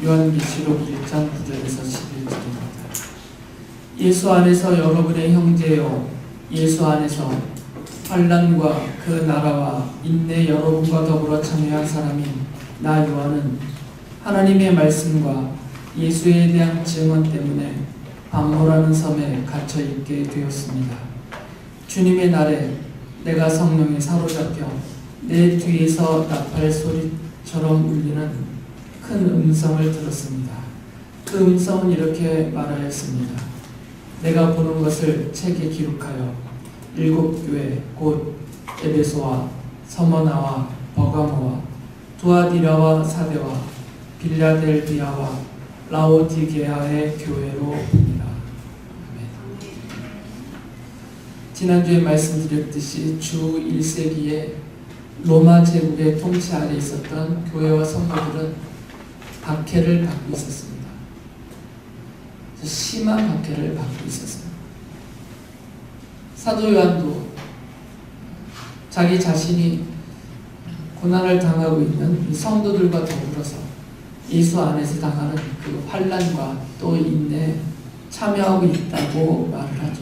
요한계시록 1장 9절에서 11절입니다. 예수 안에서 여러분의 형제요, 예수 안에서 환난과 그 나라와 인내 여러분과 더불어 참여한 사람인 나 요한은 하나님의 말씀과 예수에 대한 증언 때문에 반모라는 섬에 갇혀 있게 되었습니다. 주님의 날에 내가 성령에 사로잡혀 내 뒤에서 나팔 소리처럼 울리는 큰 음성을 들었습니다. 그 음성은 이렇게 말하였습니다. 내가 보는 것을 책에 기록하여 7 교회 곧 에베소와 서머나와 버가모와 두아디라와 사데와 빌라델비아와 라오디게아의 교회로 봅니다. 지난주에 말씀드렸듯이 주 1세기에 로마 제국의 통치 아래 있었던 교회와 성도들은 박해를 받고 있었습니다. 심한 박해를 받고 있었어요. 사도 요한도 자기 자신이 고난을 당하고 있는 성도들과 더불어서 예수 안에서 당하는 그 환난과 또 인내에 참여하고 있다고 말을 하죠.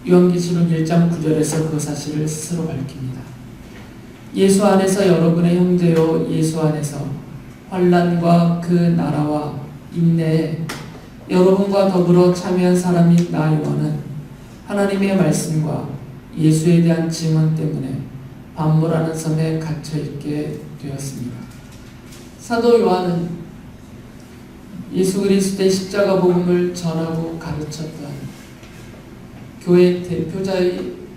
요한계시록 1장 9절에서 그 사실을 스스로 밝힙니다. 예수 안에서 여러분의 형제요, 예수 안에서 환난과 그 나라와 인내에 여러분과 더불어 참여한 사람인 나 요한은 하나님의 말씀과 예수에 대한 증언 때문에 반모라는 섬에 갇혀있게 되었습니다. 사도 요한은 예수 그리스도의 십자가 복음을 전하고 가르쳤던 교회의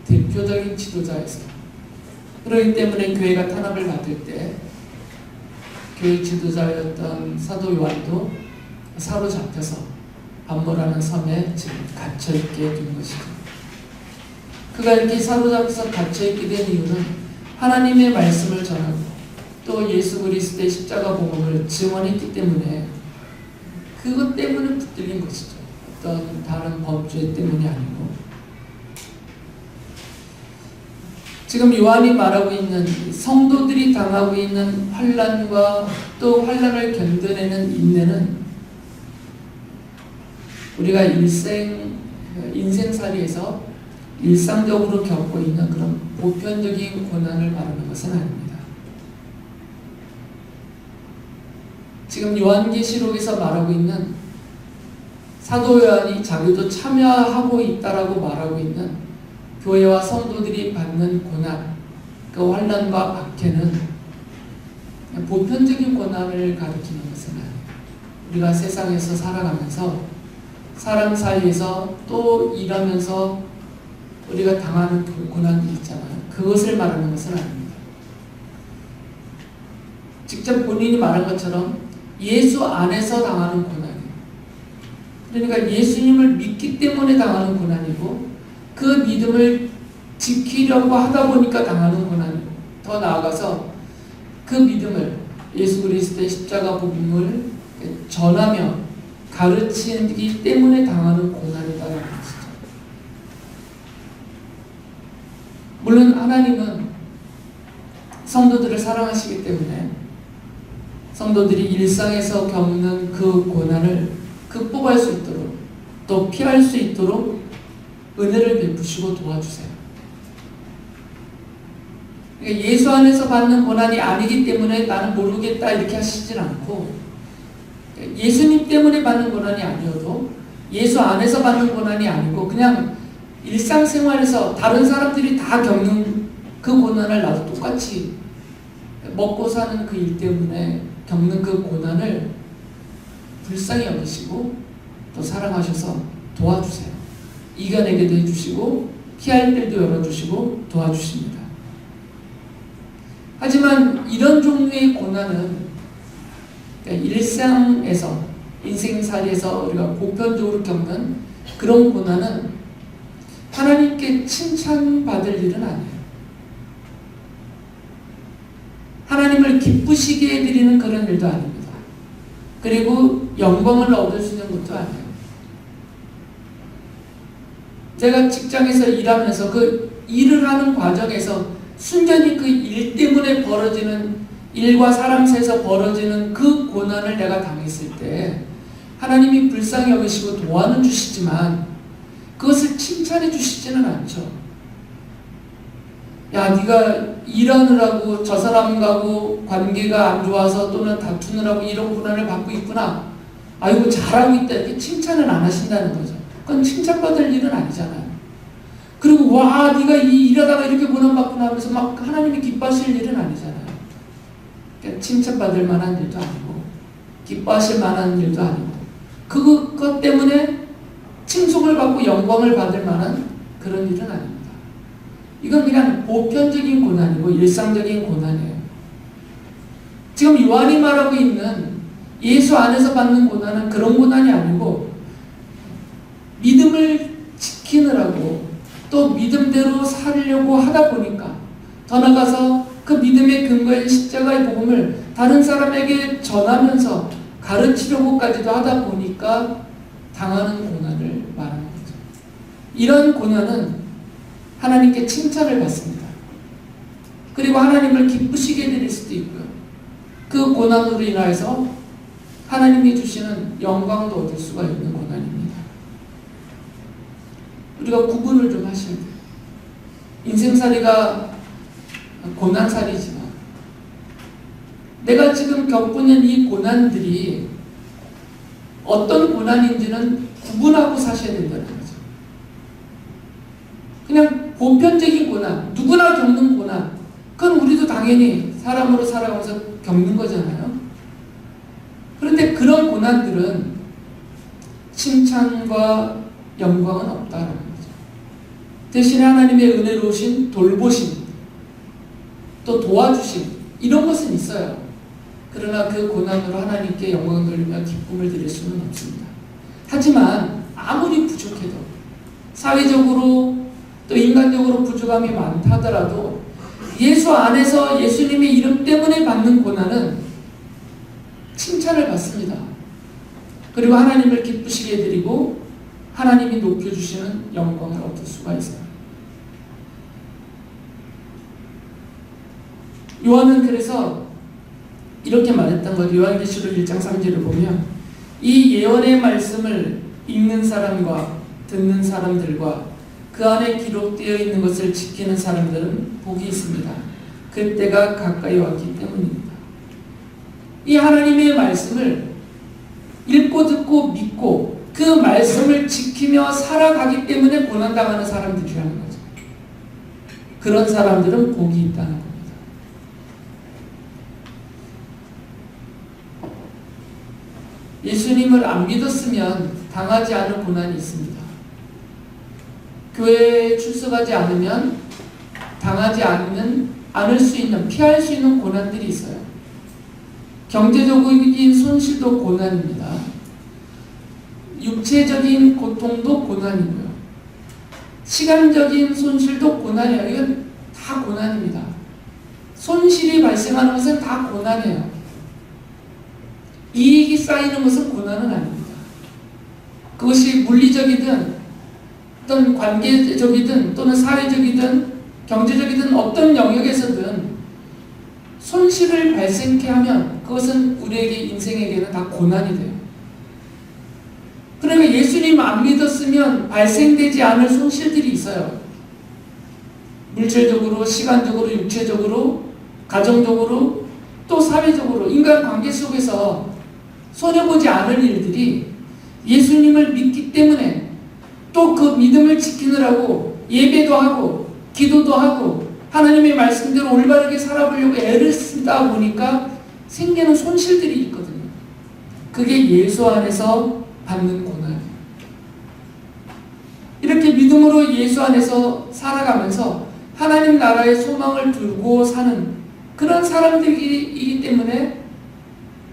대표적인 지도자였어요. 그렇기 때문에 교회가 탄압을 받을 때 교회 지도자였던 사도 요한도 사로잡혀서 반모라는 섬에 지금 갇혀있게 된 것이죠. 그가 이렇게 사로잡혀서 갇혀있게 된 이유는 하나님의 말씀을 전하고 또 예수 그리스도의 십자가 복음을 증언했기 때문에 그것 때문에 붙들린 것이죠. 어떤 다른 범죄 때문이 아니고. 지금 요한이 말하고 있는 성도들이 당하고 있는 환난과 또 환난을 견뎌내는 인내는 우리가 인생살이에서 일상적으로 겪고 있는 그런 보편적인 고난을 말하는 것은 아닙니다. 지금 요한계시록에서 말하고 있는 사도 요한이 자기도 참여하고 있다라고 말하고 있는 교회와 성도들이 받는 고난, 그 환난과 박해는 보편적인 고난을 가리키는 것은 아니에요. 우리가 세상에서 살아가면서 사람 사이에서 또 일하면서 우리가 당하는 그 고난이 있잖아요. 그것을 말하는 것은 아닙니다. 직접 본인이 말한 것처럼 예수 안에서 당하는 고난이에요. 그러니까 예수님을 믿기 때문에 당하는 고난이고 그 믿음을 지키려고 하다 보니까 당하는 고난이고 더 나아가서 그 믿음을 예수 그리스도의 십자가 복음을 전하며 가르치기 때문에 당하는 고난이다라는 것이죠. 물론 하나님은 성도들을 사랑하시기 때문에 성도들이 일상에서 겪는 그 고난을 극복할 수 있도록 또 피할 수 있도록 은혜를 베푸시고 도와주세요. 그러니까 예수 안에서 받는 고난이 아니기 때문에 나는 모르겠다 이렇게 하시진 않고 예수님 때문에 받는 고난이 아니어도 예수 안에서 받는 고난이 아니고 그냥 일상생활에서 다른 사람들이 다 겪는 그 고난을 나도 똑같이 먹고 사는 그 일 때문에 겪는 그 고난을 불쌍히 여기시고 또 사랑하셔서 도와주세요. 이겨내게도 해주시고 피할 길도 열어주시고 도와주십니다. 하지만 이런 종류의 고난은 일상에서 인생살이에서 우리가 보편적으로 겪는 그런 고난은 하나님께 칭찬받을 일은 아니에요. 하나님을 기쁘시게 해드리는 그런 일도 아닙니다. 그리고 영광을 얻을 수 있는 것도 아니에요. 제가 직장에서 일하면서 그 일을 하는 과정에서 순전히 그 일 때문에 벌어지는 일과 사람 사이에서 벌어지는 그 고난을 내가 당했을 때 하나님이 불쌍히 여기시고 도와는 주시지만 그것을 칭찬해 주시지는 않죠. 야, 네가 일하느라고 저 사람하고 관계가 안 좋아서 또는 다투느라고 이런 고난을 받고 있구나. 아이고 잘하고 있다. 이렇게 칭찬은 안 하신다는 거죠. 그건 칭찬받을 일은 아니잖아요. 그리고 와 네가 일하다가 이렇게 고난받구나 하면서 막 하나님이 기뻐하실 일은 아니잖아요. 그러니까 칭찬받을 만한 일도 아니고 기뻐하실 만한 일도 아니고 그것 때문에 칭송을 받고 영광을 받을 만한 그런 일은 아닙니다. 이건 그냥 보편적인 고난이고 일상적인 고난이에요. 지금 요한이 말하고 있는 예수 안에서 받는 고난은 그런 고난이 아니고 믿음을 지키느라고 또 믿음대로 살려고 하다 보니까 더 나아가서 그 믿음의 근거인 십자가의 복음을 다른 사람에게 전하면서 가르치려고까지도 하다 보니까 당하는 고난을 말하는 거죠. 이런 고난은 하나님께 칭찬을 받습니다. 그리고 하나님을 기쁘시게 드릴 수도 있고요. 그 고난으로 인하여서 하나님이 주시는 영광도 얻을 수가 있는 고난입니다. 우리가 구분을 좀 하셔야 돼요. 인생살이가 고난살이지만 내가 지금 겪고 있는 이 고난들이 어떤 고난인지는 구분하고 사셔야 된다는 거죠. 그냥 보편적인 고난, 누구나 겪는 고난, 그건 우리도 당연히 사람으로 살아가면서 겪는 거잖아요. 그런데 그런 고난들은 칭찬과 영광은 없다라는 거죠. 대신에 하나님의 은혜로우신 돌보심, 또 도와주심, 이런 것은 있어요. 그러나 그 고난으로 하나님께 영광 돌리며 기쁨을 드릴 수는 없습니다. 하지만 아무리 부족해도 사회적으로 또 인간적으로 부족함이 많다 하더라도 예수 안에서 예수님의 이름 때문에 받는 고난은 칭찬을 받습니다. 그리고 하나님을 기쁘시게 드리고 하나님이 높여주시는 영광을 얻을 수가 있어요. 요한은 그래서 이렇게 말했던 거죠. 요한계시록 1장 3절을 보면 이 예언의 말씀을 읽는 사람과 듣는 사람들과 그 안에 기록되어 있는 것을 지키는 사람들은 복이 있습니다. 그때가 가까이 왔기 때문입니다. 이 하나님의 말씀을 읽고 듣고 믿고 그 말씀을 지키며 살아가기 때문에 고난당하는 사람들이라는 거죠. 그런 사람들은 복이 있다는 겁니다. 예수님을 안 믿었으면 당하지 않을 고난이 있습니다. 교회에 출석하지 않으면 당하지 않을 수 있는, 피할 수 있는 고난들이 있어요. 경제적인 손실도 고난입니다. 육체적인 고통도 고난이고요. 시간적인 손실도 고난이에요. 이건 다 고난입니다. 손실이 발생하는 것은 다 고난이에요. 이익이 쌓이는 것은 고난은 아닙니다. 그것이 물리적이든 어떤 관계적이든 또는 사회적이든 경제적이든 어떤 영역에서든 손실을 발생케 하면 그것은 우리에게 인생에게는 다 고난이 돼요. 그러니까 예수님 안 믿었으면 발생되지 않을 손실들이 있어요. 물질적으로, 시간적으로, 육체적으로, 가정적으로, 또 사회적으로 인간관계 속에서 손해보지 않을 일들이 예수님을 믿기 때문에 또 그 믿음을 지키느라고 예배도 하고 기도도 하고 하나님의 말씀대로 올바르게 살아보려고 애를 쓰다 보니까 생기는 손실들이 있거든요. 그게 예수 안에서 받는 고난이에요. 이렇게 믿음으로 예수 안에서 살아가면서 하나님 나라의 소망을 두고 사는 그런 사람들이기 때문에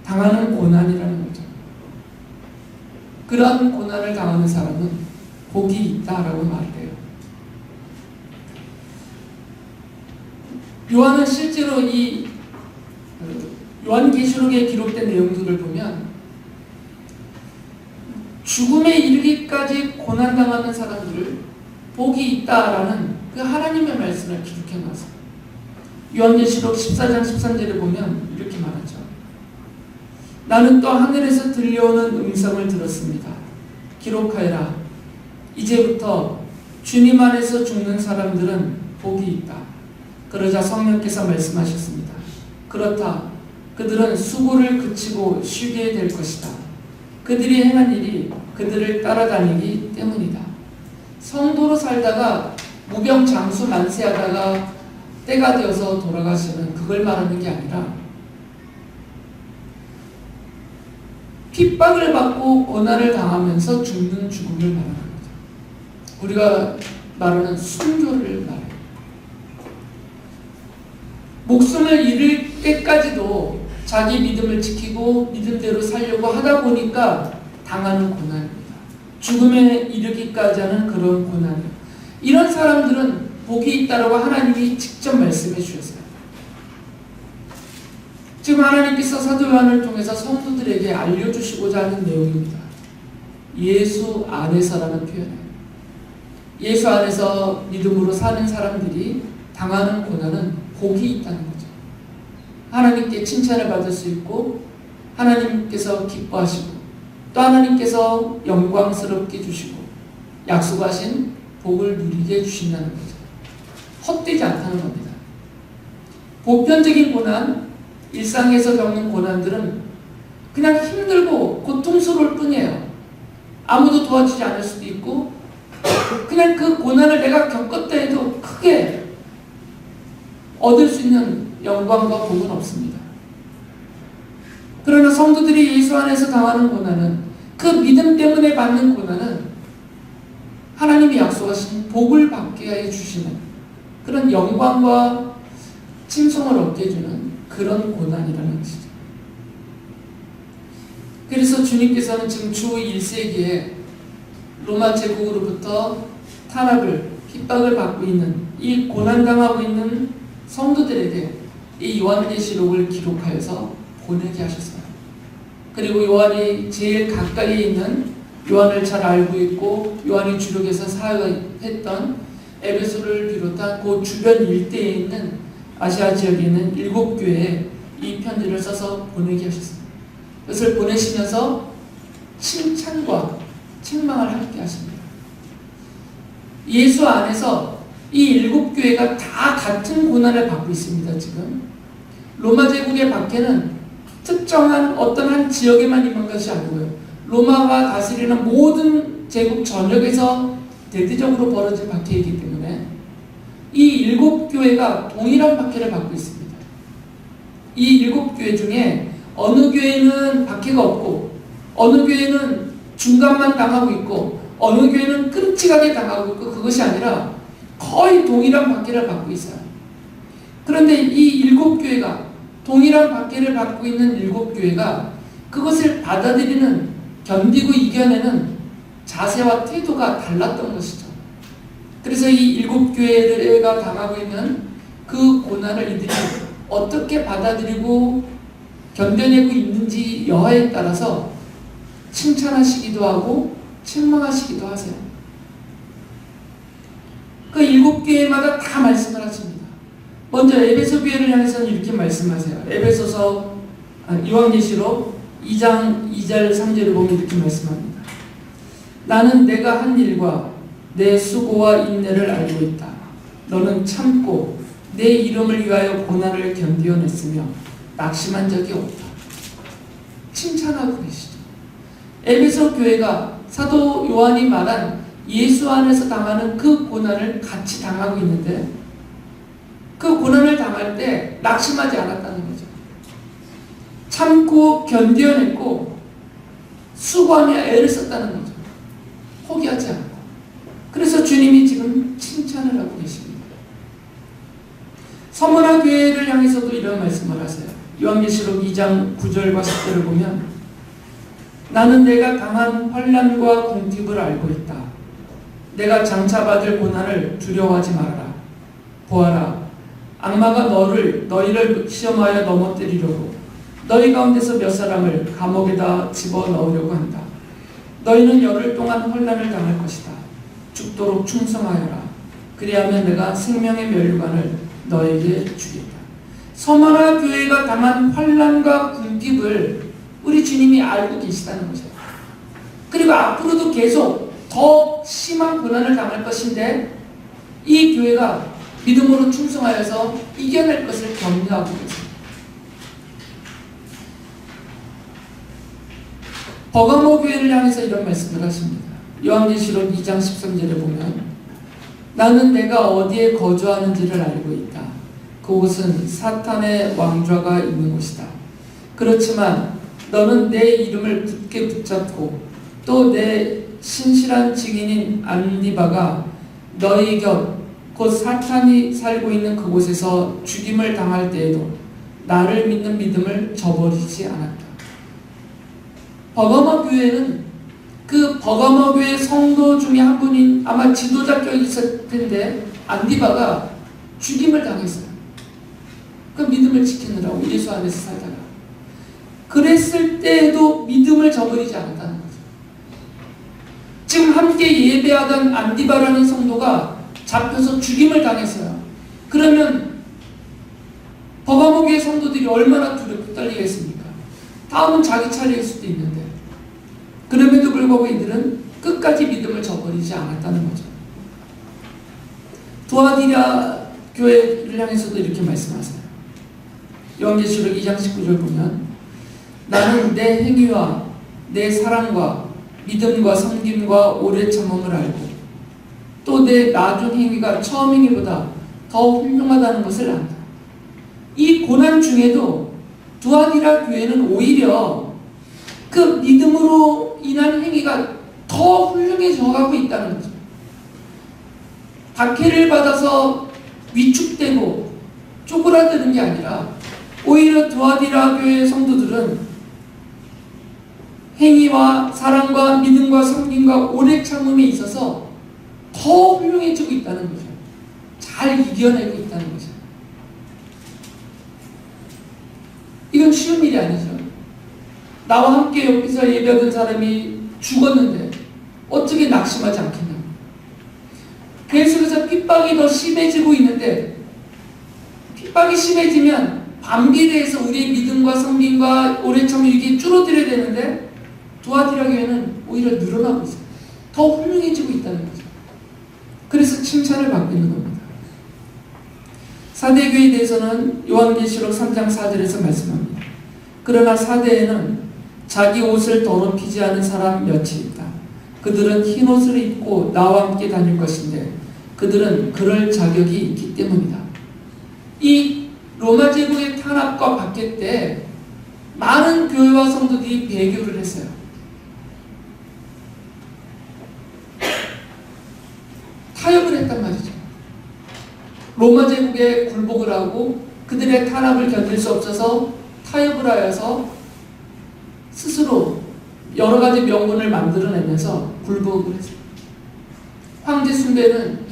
당하는 고난이라는 거죠. 그런 고난을 당하는 사람은 복이 있다라고 말을 해요. 요한은 실제로 이 요한계시록에 기록된 내용들을 보면 죽음에 이르기까지 고난당하는 사람들을 복이 있다라는 그 하나님의 말씀을 기록해 놨어요. 요한계시록 14장 13절에 보면 이렇게 말하죠. 나는 또 하늘에서 들려오는 음성을 들었습니다. 기록하여라. 이제부터 주님 안에서 죽는 사람들은 복이 있다. 그러자 성령께서 말씀하셨습니다. 그렇다. 그들은 수고를 그치고 쉬게 될 것이다. 그들이 행한 일이 그들을 따라다니기 때문이다. 성도로 살다가 무병장수 만세하다가 때가 되어서 돌아가시는 그걸 말하는 게 아니라 핍박을 받고 고난을 당하면서 죽는 죽음을 말하는 거죠. 우리가 말하는 순교를 말해요. 목숨을 잃을 때까지도 자기 믿음을 지키고 믿음대로 살려고 하다 보니까 당하는 고난입니다. 죽음에 이르기까지 하는 그런 고난이요. 이런 사람들은 복이 있다라고 하나님이 직접 말씀해 주셨어요. 지금 하나님께서 사도 요한을 통해서 성도들에게 알려주시고자 하는 내용입니다. 예수 안에서라는 표현이에요. 예수 안에서 믿음으로 사는 사람들이 당하는 고난은 복이 있다는 거죠. 하나님께 칭찬을 받을 수 있고 하나님께서 기뻐하시고 또 하나님께서 영광스럽게 주시고 약속하신 복을 누리게 해주신다는 거죠. 헛되지 않다는 겁니다. 보편적인 고난, 일상에서 겪는 고난들은 그냥 힘들고 고통스러울 뿐이에요. 아무도 도와주지 않을 수도 있고 그냥 그 고난을 내가 겪었다 해도 크게 얻을 수 있는 영광과 복은 없습니다. 그러나 성도들이 예수 안에서 당하는 고난은 그 믿음 때문에 받는 고난은 하나님이 약속하신 복을 받게 해주시는 그런 영광과 칭송을 얻게 해주는 그런 고난이라는 것이죠. 그래서 주님께서는 지금 주 1세기에 로마 제국으로부터 탄압을, 핍박을 받고 있는 이 고난당하고 있는 성도들에게 이 요한계시록을 기록하여서 보내게 하셨어요. 그리고 요한이 제일 가까이에 있는 요한을 잘 알고 있고 요한이 주력에서 사역했던 에베소를 비롯한 그 주변 일대에 있는 아시아 지역에 있는 7교회에 이 편지를 써서 보내게 하셨습니다. 그것을 보내시면서 칭찬과 책망을 함께 하십니다. 예수 안에서 이 7교회가 다 같은 고난을 받고 있습니다. 지금 로마 제국의 박해는 특정한 어떤 한 지역에만 임한 것이 아니고요. 로마가 다스리는 모든 제국 전역에서 대대적으로 벌어진 박해이기 때문에 이 7교회가 동일한 박해를 받고 있습니다. 이 7교회 중에 어느 교회는 박해가 없고 어느 교회는 중간만 당하고 있고 어느 교회는 끔찍하게 당하고 있고 그것이 아니라 거의 동일한 박해를 받고 있어요. 그런데 이 7교회가 동일한 박해를 받고 있는 7교회가 그것을 받아들이는 견디고 이겨내는 자세와 태도가 달랐던 것이죠. 그래서 이 7교회가 당하고 있는 그 고난을 이들이 어떻게 받아들이고 견뎌내고 있는지 여하에 따라서 칭찬하시기도 하고 책망하시기도 하세요. 그 7교회마다 다 말씀을 하십니다. 먼저 에베소 교회를 향해서는 이렇게 말씀하세요. 에베소서 요한계시록 2장 2절 3절을 보면 이렇게 말씀합니다. 나는 내가 한 일과 내 수고와 인내를 알고 있다. 너는 참고 내 이름을 위하여 고난을 견디어냈으며 낙심한 적이 없다. 칭찬하고 계시죠. 에베소 교회가 사도 요한이 말한 예수 안에서 당하는 그 고난을 같이 당하고 있는데 그 고난을 당할 때 낙심하지 않았다는 거죠. 참고 견뎌냈고 수고하며 애를 썼다는 거죠. 포기하지 않고. 그래서 주님이 지금 칭찬을 하고 계십니다. 서문화 교회를 향해서도 이런 말씀을 하세요. 요한계시록 2장 9절과 10절을 보면 나는 내가 당한 환난과 궁핍을 알고 있다. 내가 장차받을 고난을 두려워하지 말아라. 보아라. 악마가 너희를 시험하여 넘어뜨리려고 너희 가운데서 몇 사람을 감옥에다 집어넣으려고 한다. 너희는 열흘 동안 환난을 당할 것이다. 죽도록 충성하여라. 그리하면 내가 생명의 면류관을 너에게 주겠다. 서머나 교회가 당한 환난과 궁핍을 우리 주님이 알고 계시다는 거죠. 그리고 앞으로도 계속 더 심한 고난을 당할 것인데 이 교회가 믿음으로 충성하여서 이겨낼 것을 격려하고 있습니다. 버가모 교회를 향해서 이런 말씀을 하십니다. 요한계시록 2장 13절에 보면 나는 내가 어디에 거주하는지를 알고 있다. 그곳은 사탄의 왕좌가 있는 곳이다. 그렇지만 너는 내 이름을 굳게 붙잡고 또 내 신실한 증인인 안디바가 너희 곁 곧 사탄이 살고 있는 그곳에서 죽임을 당할 때에도 나를 믿는 믿음을 저버리지 않았다. 버가모 교회는 그 버가모 교회 성도 중에 한 분인 아마 지도자격이 있을 텐데 안디바가 죽임을 당했어요. 그 믿음을 지키느라고 예수 안에서 살다가 그랬을 때에도 믿음을 저버리지 않았다는 거죠. 지금 함께 예배하던 안디바라는 성도가 잡혀서 죽임을 당했어요. 그러면 버가모 교회 성도들이 얼마나 두렵고 떨리겠습니까? 다음은 자기 차례일 수도 있는데 그럼에도 불구하고 이들은 끝까지 믿음을 저버리지 않았다는 거죠. 두아디라 교회를 향해서도 이렇게 말씀하세요. 요한계시록 2장 19절 보면 나는 내 행위와 내 사랑과 믿음과 섬김과 오래 참음을 알고 또 내 나중 행위가 처음 행위보다 더 훌륭하다는 것을 안다. 이 고난 중에도 두아디라 교회는 오히려 그 믿음으로 인한 행위가 더 훌륭해져 가고 있다는 거죠. 박해를 받아서 위축되고 쪼그라드는 게 아니라 오히려 두아디라 교회 성도들은 행위와 사랑과 믿음과 섬김과 오래 참음에 있어서 더 훌륭해지고 있다는 거죠. 잘 이겨내고 있다는 거죠. 이건 쉬운 일이 아니죠. 나와 함께 옆에서 예배하던 사람이 죽었는데 어떻게 낙심하지 않겠냐고. 계속해서 핍박이 더 심해지고 있는데 핍박이 심해지면 반비례해서 우리의 믿음과 섬김과 오래 참음 이게 줄어들어야 되는데 두아디라 교회는 오히려 늘어나고 있어요. 더 훌륭해지고 있다는 거죠. 그래서 칭찬을 받고 있는 겁니다. 사대교회에 대해서는 요한계시록 3장 4절에서 말씀합니다. 그러나 사대에는 자기 옷을 더럽히지 않은 사람 몇이 있다. 그들은 흰 옷을 입고 나와 함께 다닐 것인데 그들은 그럴 자격이 있기 때문이다. 이 로마 제국의 탄압과 박해 때 많은 교회와 성도들이 배교를 했어요. 타협을 했단 말이죠. 로마 제국에 굴복을 하고 그들의 탄압을 견딜 수 없어서 타협을 하여서 스스로 여러 가지 명분을 만들어내면서 굴복을 했어요. 황제 숭배는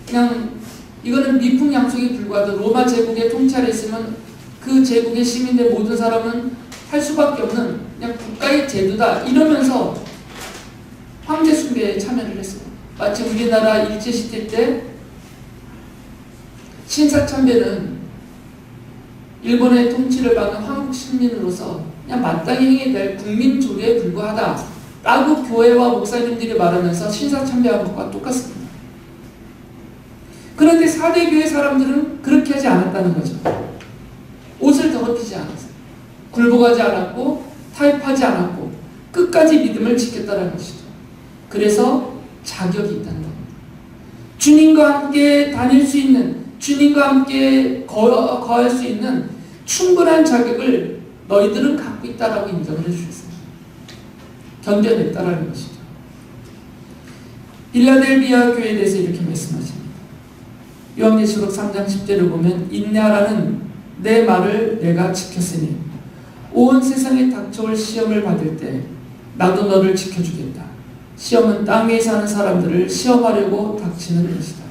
그냥 이거는 미풍양속에 불과하다. 로마 제국의 통찰에 있으면 그 제국의 시민들 모든 사람은 할 수밖에 없는 그냥 국가의 제도다 이러면서 황제 숭배에 참여를 했어요. 마치 우리나라 일제시대 때 신사참배는 일본의 통치를 받은 한국 시민으로서 그냥 마땅히 행해야 될 국민 조례에 불과하다 라고 교회와 목사님들이 말하면서 신사참배한 것과 똑같습니다. 그런데 사대교회 사람들은 그렇게 하지 않았다는 거죠. 옷을 더럽히지 않았어요. 굴복하지 않았고 타협하지 않았고 끝까지 믿음을 지켰다는 것이죠. 그래서 자격이 있다는 겁니다. 주님과 함께 다닐 수 있는, 주님과 함께 거할 수 있는 충분한 자격을 너희들은 갖고 있다라고 인정을 해주셨어요. 견뎌냈다라는 것이죠. 빌라델비아 교회에 대해서 이렇게 말씀하십니다. 요한계시록 3장 10절을 보면 인내하라는 내 말을 내가 지켰으니 온 세상에 닥쳐올 시험을 받을 때 나도 너를 지켜주겠다. 시험은 땅 위에 사는 사람들을 시험하려고 닥치는 것이다.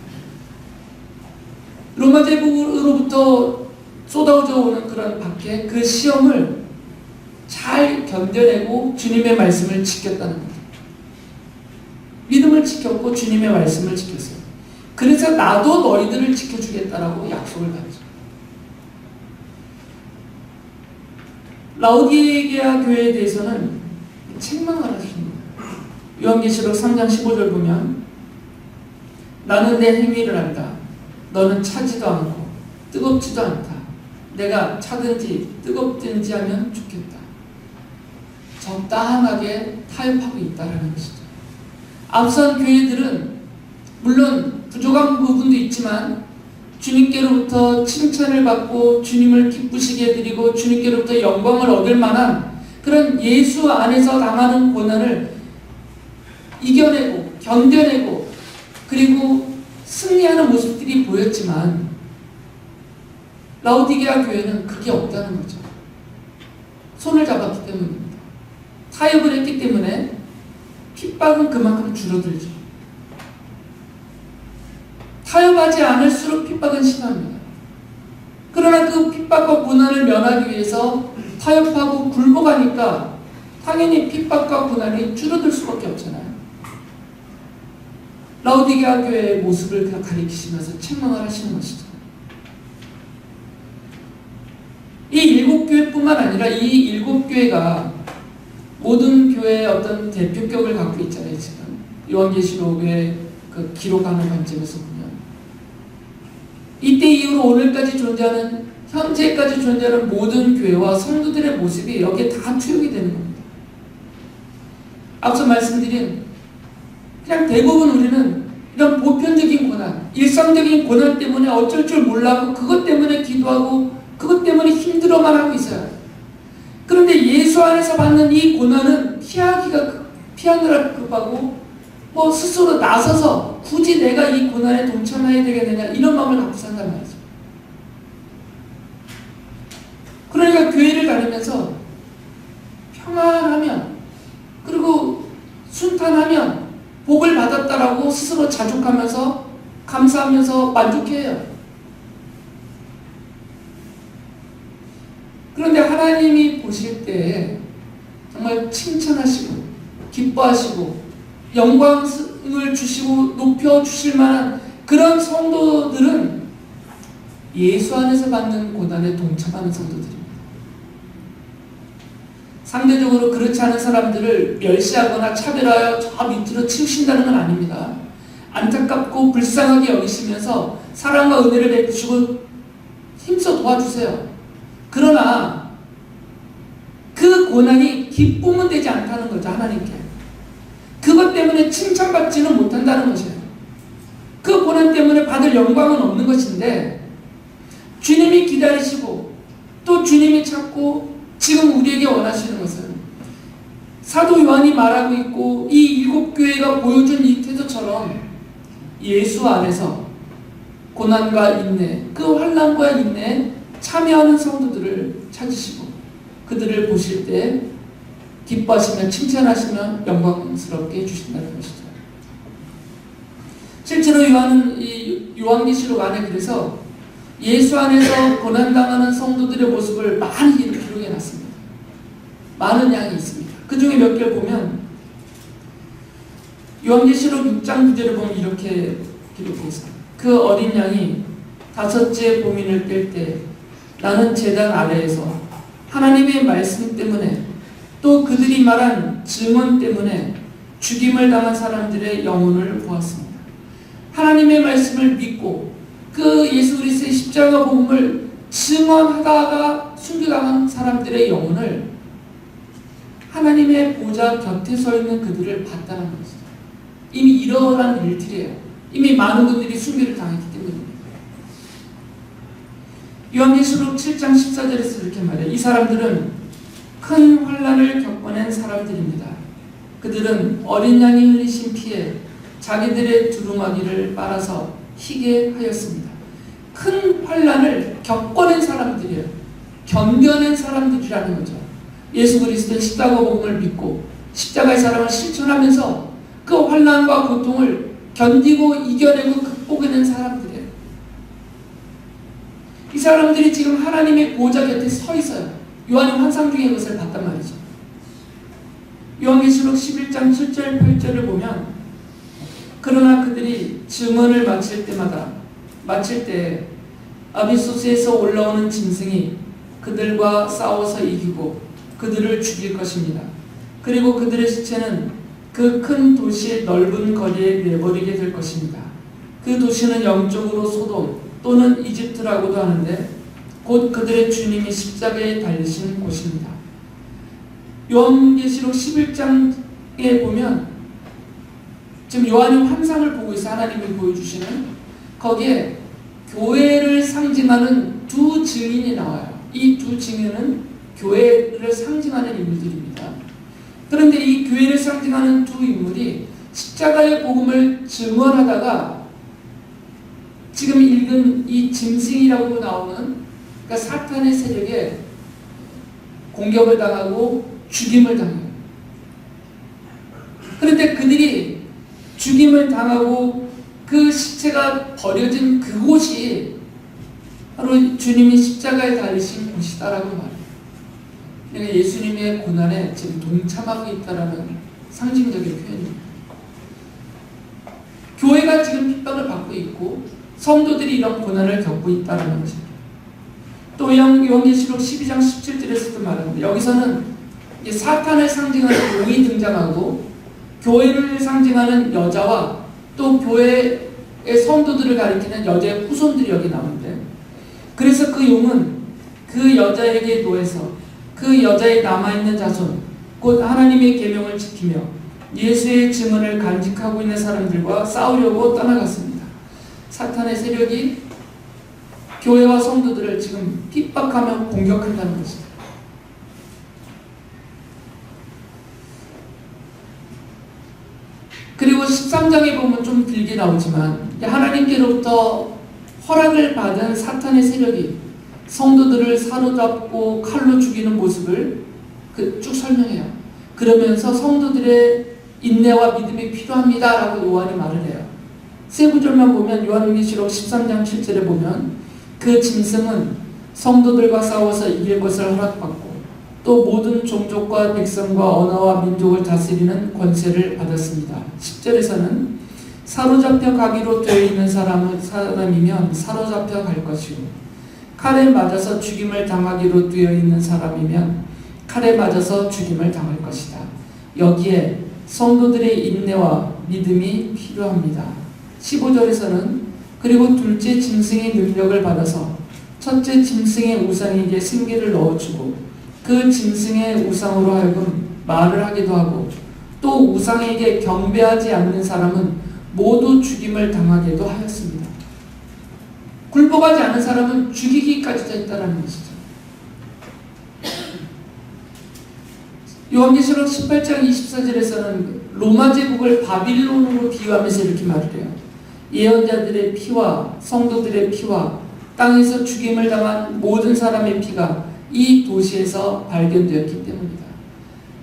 로마 제국으로부터 쏟아져 오는 그런 박해, 그 시험을 잘 견뎌내고 주님의 말씀을 지켰다는 거죠. 믿음을 지켰고 주님의 말씀을 지켰어요. 그래서 나도 너희들을 지켜주겠다라고 약속을 받죠. 라오디게아 교회에 대해서는 책망을 하십니다. 요한계시록 3장 15절 보면 나는 내 행위를 안다. 너는 차지도 않고 뜨겁지도 않다. 내가 차든지 뜨겁든지 하면 좋겠다. 적당하게 타협하고 있다라는 것이죠. 앞선 교회들은 물론 부족한 부분도 있지만 주님께로부터 칭찬을 받고 주님을 기쁘시게 해드리고 주님께로부터 영광을 얻을 만한 그런 예수 안에서 당하는 고난을 이겨내고 견뎌내고 그리고 승리하는 모습들이 보였지만 라오디게아 교회는 그게 없다는 거죠. 손을 잡았기 때문입니다. 타협을 했기 때문에 핍박은 그만큼 줄어들죠. 타협하지 않을수록 핍박은 심합니다. 그러나 그 핍박과 고난을 면하기 위해서 타협하고 굴복하니까 당연히 핍박과 고난이 줄어들 수밖에 없잖아요. 라오디게아 교회의 모습을 가리키시면서 책망을 하시는 것이죠. 이 일곱 교회뿐만 아니라 이 일곱 교회가 모든 교회의 어떤 대표격을 갖고 있잖아요. 지금 요한계시록의 그 기록하는 관점에서 보면 이때 이후로 오늘까지 존재하는 현재까지 존재하는 모든 교회와 성도들의 모습이 여기에 다 투영이 되는 겁니다. 앞서 말씀드린 그냥 대부분 우리는 이런 보편적인 고난, 일상적인 고난 때문에 어쩔 줄 몰라고 그것 때문에 기도하고 그것 때문에 힘들어만 하고 있어요. 그런데 예수 안에서 받는 이 고난은 피하느라 급하고 뭐 스스로 나서서 굳이 내가 이 고난에 동참해야 되겠느냐 이런 마음을 갖고 산단 말이죠. 그러니까 교회를 다니면서 평안하면 그리고 순탄하면 복을 받았다라고 스스로 자족하면서 감사하면서 만족해요. 그런데 하나님이 보실 때 정말 칭찬하시고 기뻐하시고 영광을 주시고 높여주실 만한 그런 성도들은 예수 안에서 받는 고난에 동참하는 성도들입니다. 상대적으로 그렇지 않은 사람들을 멸시하거나 차별하여 저 밑으로 치우신다는 건 아닙니다. 안타깝고 불쌍하게 여기시면서 사랑과 은혜를 베푸시고 힘써 도와주세요. 그러나 그 고난이 기쁨은 되지 않다는 거죠. 하나님께. 그것 때문에 칭찬받지는 못한다는 것이에요. 그 고난 때문에 받을 영광은 없는 것인데 주님이 기다리시고 또 주님이 찾고 지금 우리에게 원하시는 것은 사도 요한이 말하고 있고 이 일곱 교회가 보여준 이 태도처럼 예수 안에서 고난과 인내, 그 환난과 인내에 참여하는 성도들을 찾으시고 그들을 보실 때 기뻐하시며 칭찬하시며 영광스럽게 해주신다는 것이죠. 실제로 요한계시록 안에 그래서 예수 안에서 고난당하는 성도들의 모습을 많이 기록해놨습니다. 많은 양이 있습니다. 그 중에 몇 개를 보면 요한계시록 6장 9절을 보면 이렇게 기록되어 있어요. 그 어린 양이 다섯째 봉인을 뗄 때 나는 제단 아래에서 하나님의 말씀 때문에 또 그들이 말한 증언 때문에 죽임을 당한 사람들의 영혼을 보았습니다. 하나님의 말씀을 믿고 그 예수 그리스도의 십자가 복음을 증언하다가 순교당한 사람들의 영혼을 하나님의 보좌 곁에 서 있는 그들을 봤다는 것이죠. 이미 일어난 일들이에요. 이미 많은 분들이 순교를 당했기 때문입니다. 요한계시록 7장 14절에서 이렇게 말해요. 이 사람들은 큰 환난을 겪어낸 사람들입니다. 그들은 어린 양이 흘리신 피에 자기들의 두루마기를 빨아서 희게 하였습니다. 큰 환난을 겪어낸 사람들이에요. 견뎌낸 사람들이라는 거죠. 예수 그리스도의 십자가 복음을 믿고 십자가의 사랑을 실천하면서 그 환난과 고통을 견디고 이겨내고 극복해낸 사람들이에요. 이 사람들이 지금 하나님의 보좌 곁에 서 있어요. 요한이 환상 중에 그것을 봤단 말이죠. 요한계시록 11장 7절 8절을 보면 그러나 그들이 증언을 마칠 때 아비소스에서 올라오는 짐승이 그들과 싸워서 이기고 그들을 죽일 것입니다. 그리고 그들의 시체는 그 큰 도시의 넓은 거리에 내버리게 될 것입니다. 그 도시는 영적으로 소돔 또는 이집트라고도 하는데 곧 그들의 주님이 십자가에 달리신 곳입니다. 요한계시록 11장에 보면 지금 요한이 환상을 보고 있어 하나님이 보여주시는 거기에 교회를 상징하는 두 증인이 나와요. 이 두 증인은 교회를 상징하는 인물들입니다. 그런데 이 교회를 상징하는 두 인물이 십자가의 복음을 증언하다가 지금 읽은 이 짐승이라고 나오는 그러니까 사탄의 세력에 공격을 당하고 죽임을 당해요. 그런데 그들이 죽임을 당하고 그 시체가 버려진 그곳이 바로 주님이 십자가에 달리신 곳이다라고 말해요. 그러니까 예수님의 고난에 지금 동참하고 있다라는 상징적인 표현입니다. 교회가 지금 핍박을 받고 있고 성도들이 이런 고난을 겪고 있다라는 것입니다. 또 요한계시록 12장 17절에서도 말합니다. 여기서는 사탄을 상징하는 용이 등장하고 교회를 상징하는 여자와 또 교회의 성도들을 가리키는 여자의 후손들이 여기 나오는데, 그래서 그 용은 그 여자에게 노해서 그 여자의 남아있는 자손 곧 하나님의 계명을 지키며 예수의 증언을 간직하고 있는 사람들과 싸우려고 떠나갔습니다. 사탄의 세력이 교회와 성도들을 지금 핍박하며 공격한다는 것입니다. 그리고 13장에 보면 좀 길게 나오지만 하나님께로부터 허락을 받은 사탄의 세력이 성도들을 사로잡고 칼로 죽이는 모습을 쭉 설명해요. 그러면서 성도들의 인내와 믿음이 필요합니다라고 요한이 말을 해요. 세 구절만 보면 요한계시록 13장 7절에 보면 그 짐승은 성도들과 싸워서 이길 것을 허락받고 또 모든 종족과 백성과 언어와 민족을 다스리는 권세를 받았습니다. 10절에서는 사로잡혀 가기로 되어 있는 사람이면 사로잡혀 갈 것이고 칼에 맞아서 죽임을 당하기로 되어 있는 사람이면 칼에 맞아서 죽임을 당할 것이다. 여기에 성도들의 인내와 믿음이 필요합니다. 15절에서는 그리고 둘째 짐승의 능력을 받아서 첫째 짐승의 우상에게 생기를 넣어주고 그 짐승의 우상으로 하여금 말을 하기도 하고 또 우상에게 경배하지 않는 사람은 모두 죽임을 당하게도 하였습니다. 굴복하지 않은 사람은 죽이기까지도 했다는 것이죠. 요한계시록 18장 24절에서는 로마 제국을 바빌론으로 비유하면서 이렇게 말을 해요. 예언자들의 피와 성도들의 피와 땅에서 죽임을 당한 모든 사람의 피가 이 도시에서 발견되었기 때문이다.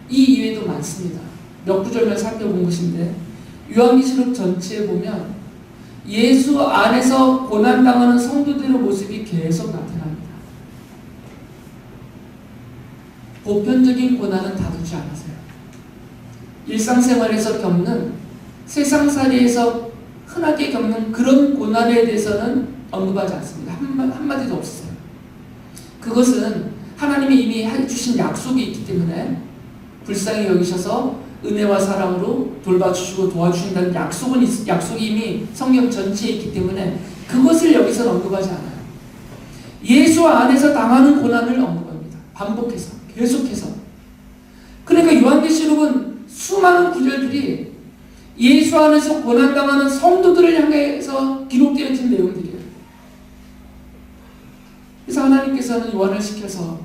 이 이외에도 많습니다. 몇 구절만 살펴본 것인데 요한계시록 전체에 보면 예수 안에서 고난당하는 성도들의 모습이 계속 나타납니다. 보편적인 고난은 다루지 않으세요. 일상생활에서 겪는 세상살이에서 흔하게 겪는 그런 고난에 대해서는 언급하지 않습니다. 한마디도 없어요. 그것은 하나님이 이미 해주신 약속이 있기 때문에 불쌍히 여기셔서 은혜와 사랑으로 돌봐주시고 도와주신다는 약속이 이미 성경 전체에 있기 때문에 그것을 여기서 언급하지 않아요. 예수 안에서 당하는 고난을 언급합니다. 반복해서 계속해서. 그러니까 요한계시록은 수많은 구절들이 예수 안에서 고난당하는 성도들을 향해서 기록되어진 내용들이에요. 그래서 하나님께서는 요한을 시켜서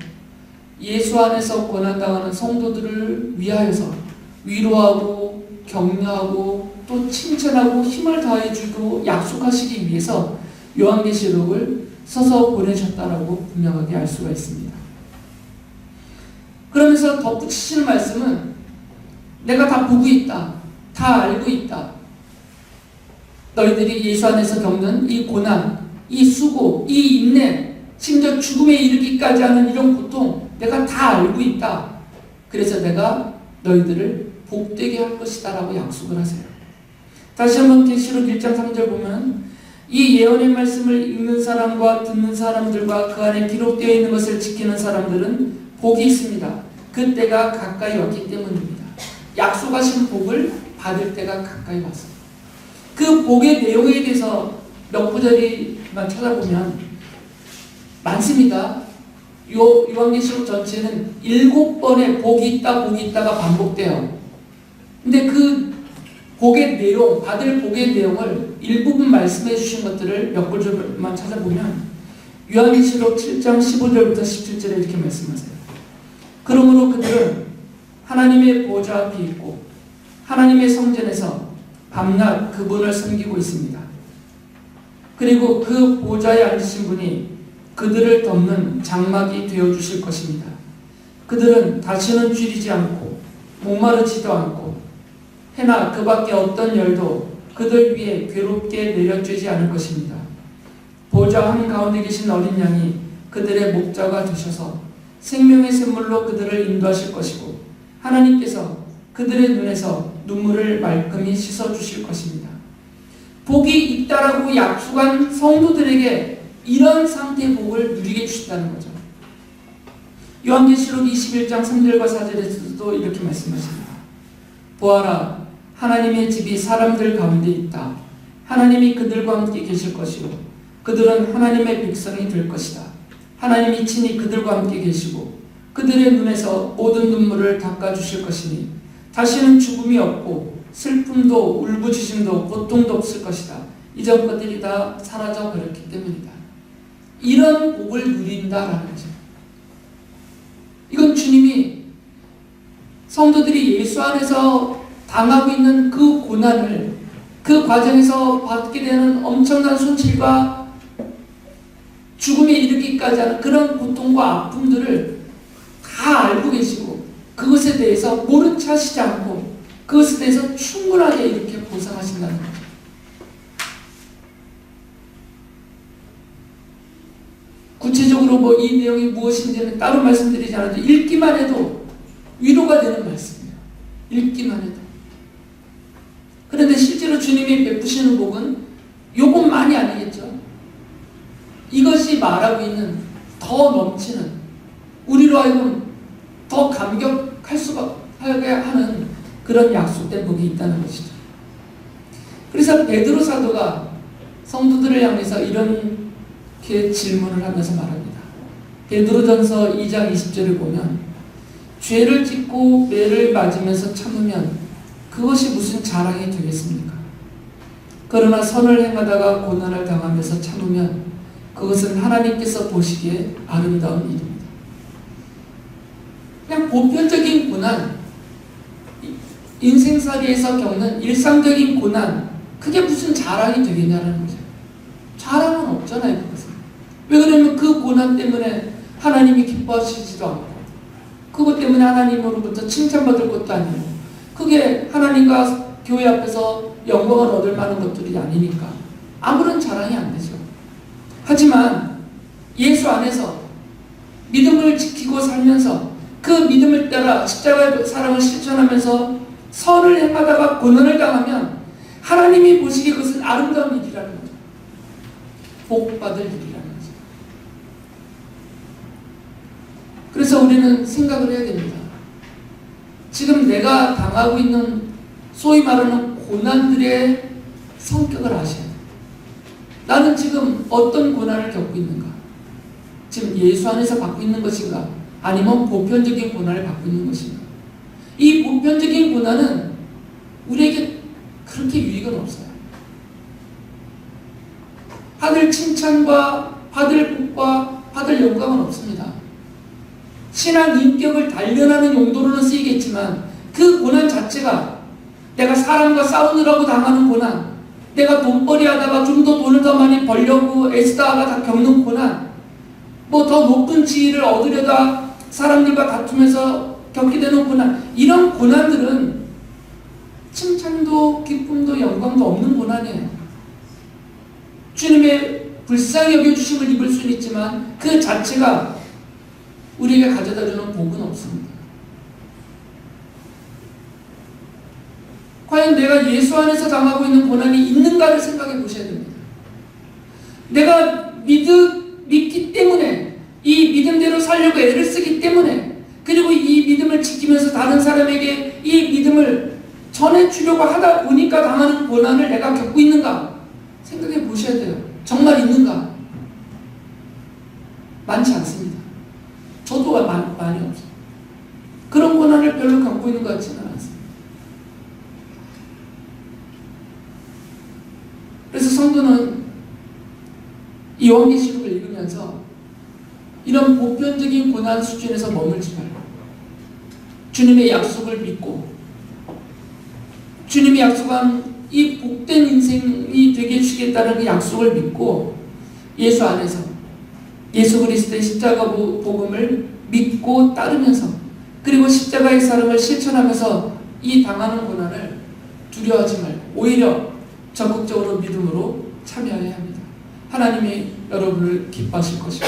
예수 안에서 고난당하는 성도들을 위하여서 위로하고 격려하고 또 칭찬하고 힘을 다해주고 약속하시기 위해서 요한계시록을 써서 보내셨다라고 분명하게 알 수가 있습니다. 그러면서 덧붙이시는 말씀은 내가 다 보고 있다. 다 알고 있다. 너희들이 예수 안에서 겪는 이 고난, 이 수고, 이 인내, 심지어 죽음에 이르기까지 하는 이런 고통 내가 다 알고 있다. 그래서 내가 너희들을 복되게 할 것이다 라고 약속을 하세요. 다시 한번 계시록 1장 3절 보면 이 예언의 말씀을 읽는 사람과 듣는 사람들과 그 안에 기록되어 있는 것을 지키는 사람들은 복이 있습니다. 그 때가 가까이 왔기 때문입니다. 약속하신 복을 받을 때가 가까이 왔습니다. 그 복의 내용에 대해서 몇 구절만 찾아보면 많습니다. 요한계시록 전체는 7번의 복이 있다, 복이 있다가 반복돼요. 근데 그 복의 내용, 받을 복의 내용을 일부분 말씀해 주신 것들을 몇 구절만 찾아보면 요한계시록 7장 15절부터 17절에 이렇게 말씀하세요. 그러므로 그들은 하나님의 보좌 앞에 있고 하나님의 성전에서 밤낮 그분을 섬기고 있습니다. 그리고 그 보좌에 앉으신 분이 그들을 덮는 장막이 되어주실 것입니다. 그들은 다시는 줄이지 않고 목마르지도 않고 해나 그 밖에 어떤 열도 그들 위에 괴롭게 내려쬐지 않을 것입니다. 보좌 한가운데 계신 어린 양이 그들의 목자가 되셔서 생명의 샘물로 그들을 인도하실 것이고 하나님께서 그들의 눈에서 눈물을 말끔히 씻어주실 것입니다. 복이 있다라고 약속한 성도들에게 이런 상태의 복을 누리게 주신다는 거죠. 요한계시록 21장 3절과 4절에서도 이렇게 말씀하십니다. 보아라, 하나님의 집이 사람들 가운데 있다. 하나님이 그들과 함께 계실 것이요 그들은 하나님의 백성이 될 것이다. 하나님이 친히 그들과 함께 계시고 그들의 눈에서 모든 눈물을 닦아주실 것이니 다시는 죽음이 없고 슬픔도 울부짖음도 고통도 없을 것이다. 이전 것들이 다 사라져 버렸기 때문이다. 이런 복을 누린다라는 거죠. 이건 주님이 성도들이 예수 안에서 당하고 있는 그 고난을, 그 과정에서 받게 되는 엄청난 손실과 죽음에 이르기까지 하는 그런 고통과 아픔들을 다 알고 계시고 그것에 대해서 모른 체 하시지 않고 그것에 대해서 충분하게 이렇게 보상하신다는 거죠. 구체적으로 뭐 이 내용이 무엇인지는 따로 말씀드리지 않아도 읽기만 해도 위로가 되는 말씀이에요. 읽기만 해도. 그런데 실제로 주님이 베푸시는 복은 요것만이 아니겠죠. 이것이 말하고 있는 더 넘치는, 우리로 하여금 더 감격할 수가 하게 하는 그런 약속된 복이 있다는 것이죠. 그래서 베드로 사도가 성도들을 향해서 이렇게 질문을 하면서 말합니다. 베드로전서 2장 20절을 보면 죄를 짓고 매를 맞으면서 참으면 그것이 무슨 자랑이 되겠습니까? 그러나 선을 행하다가 고난을 당하면서 참으면 그것은 하나님께서 보시기에 아름다운 일입니다. 그냥 보편적인 고난, 인생살이에서 겪는 일상적인 고난, 그게 무슨 자랑이 되겠냐는 거죠. 자랑은 없잖아요, 그것은. 왜 그러냐면 그 고난 때문에 하나님이 기뻐하시지도 않고, 그것 때문에 하나님으로부터 칭찬받을 것도 아니고, 그게 하나님과 교회 앞에서 영광을 얻을 만한 것들이 아니니까 아무런 자랑이 안 되죠. 하지만 예수 안에서 믿음을 지키고 살면서 그 믿음을 따라 십자가의 사랑을 실천하면서 선을 행하다가 고난을 당하면 하나님이 보시기에 그것은 아름다운 일이라는 거죠. 복받을 일이라는 거죠. 그래서 우리는 생각을 해야 됩니다. 지금 내가 당하고 있는 소위 말하는 고난들의 성격을 아셔야 돼요. 나는 지금 어떤 고난을 겪고 있는가? 지금 예수 안에서 받고 있는 것인가? 아니면 보편적인 고난을 받고 있는 것인가? 이 보편적인 고난은 우리에게 그렇게 유익은 없어요. 받을 칭찬과 받을 복과 받을 영광은 없습니다. 신앙 인격을 단련하는 용도로는 쓰이겠지만 그 고난 자체가 내가 사람과 싸우느라고 당하는 고난, 내가 돈벌이 하다가 좀 더 돈을 더 많이 벌려고 애쓰다가 다 겪는 고난, 뭐 더 높은 지위를 얻으려다 사람들과 다투면서 겪게 되는 고난, 이런 고난들은 칭찬도 기쁨도 영광도 없는 고난이에요. 주님의 불쌍히 여겨주심을 입을 수는 있지만 그 자체가 우리에게 가져다주는 복은 없습니다. 과연 내가 예수 안에서 당하고 있는 고난이 있는가를 생각해 보셔야 됩니다. 내가 믿기 때문에, 이 믿음대로 살려고 애를 쓰기 때문에, 그리고 이 믿음을 지키면서 다른 사람에게 이 믿음을 전해주려고 하다 보니까 당하는 고난을 내가 겪고 있는가 생각해 보셔야 돼요. 정말 있는가? 많지 않습니다. 저도 많이 없어요. 그런 고난을 별로 겪고 있는 것 같지는 않습니다. 그래서 성도는 이 요한계시록을 읽으면서 이런 보편적인 고난 수준에서 머물지 말고 주님의 약속을 믿고 주님이 약속한 이 복된 인생이 되게 해주시겠다는 그 약속을 믿고 예수 안에서 예수 그리스도의 십자가 복음을 믿고 따르면서 그리고 십자가의 사랑을 실천하면서 이 당하는 고난을 두려워하지 말고 오히려 적극적으로 믿음으로 참여해야 합니다. 하나님이 여러분을 기뻐하실 것이고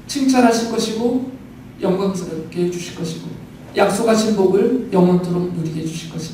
칭찬하실 것이고 영광스럽게 해주실 것이고 약속하신 복을 영원토록 누리게 해주실 것입니다.